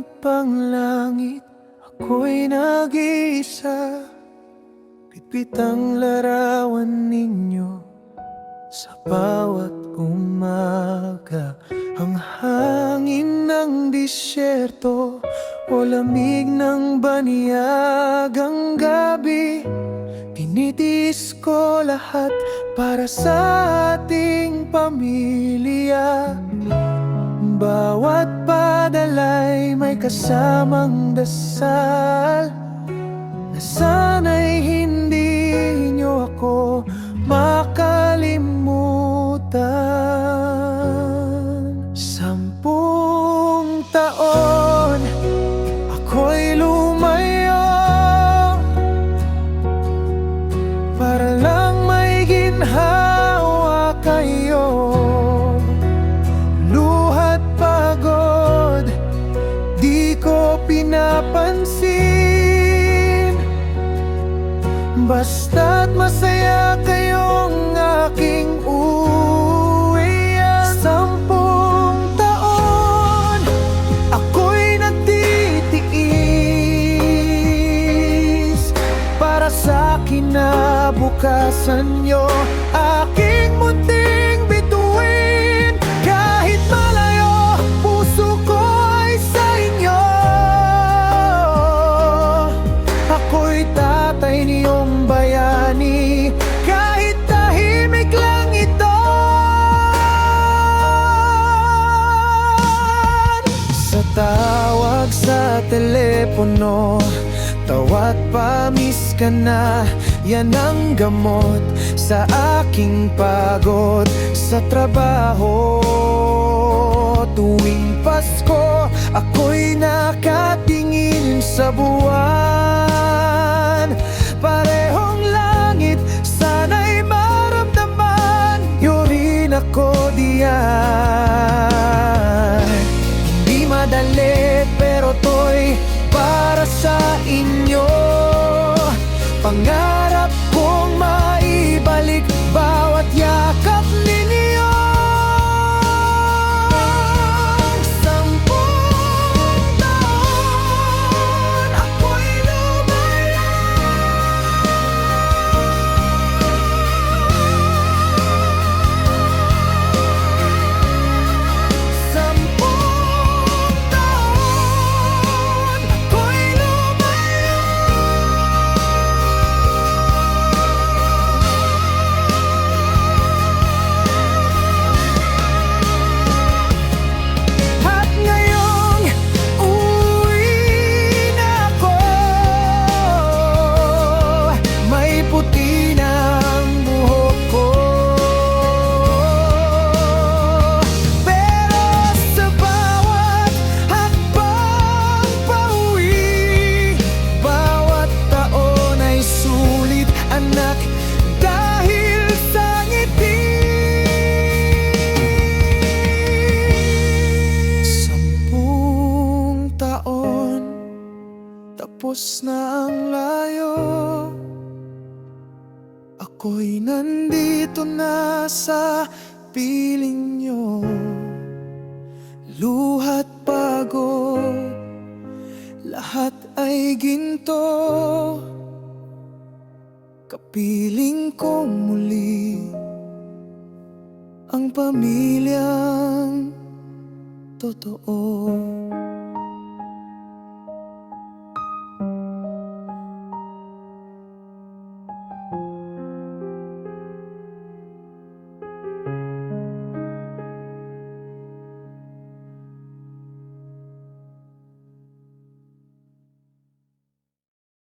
pang langit, ako'y nag-iisa. Pipit ang larawan ninyo sa bawat umaga. Ang hangin ng disyerto o lamig ng baniyagang gabi, tinitiis ko lahat para sa ating pamilya. Bawat padala'y may kasamang dasal na sana'y hindi niyo ako makalimutan. 10 taon ako'y lumayo para lang may ginhawa kayo. Luha't pagod di ko pinapansin, basta't masaya kayong aking uwian. 10 taon ako'y nagtitiis para sa kinabukasan nyo. Aking munting bituin, kahit malayo, puso ko ay sa inyo. Ako'y tatay niyong bayani, kahit tahimik lang ito. Sa tawag sa telepono, tawat pa-miss ka na, yan ang gamot sa aking pagod sa trabaho. Tuwing Pasko, ako'y nakatingin sa buwan. Parehong langit, sana'y maramdaman nyo rin ako diyan. Hindi madali pero to'y para sa inyo. Pangarap kong maibalik bawat yakap ninyo. 10 taon ako'y lumayo. 10 taon ako'y lumayo. At ngayong uwi na ako, may puti na ang buhok ko. Pero sa bawat hakbang pauwi, bawat taon ay sulit, anak, dahil sa ngiti. 10 taon, tapos na ang layo. Ako'y nandito na sa piling nyo. Luha't pagod, lahat ay ginto. Kapiling ko muli ang pamilyang totoo.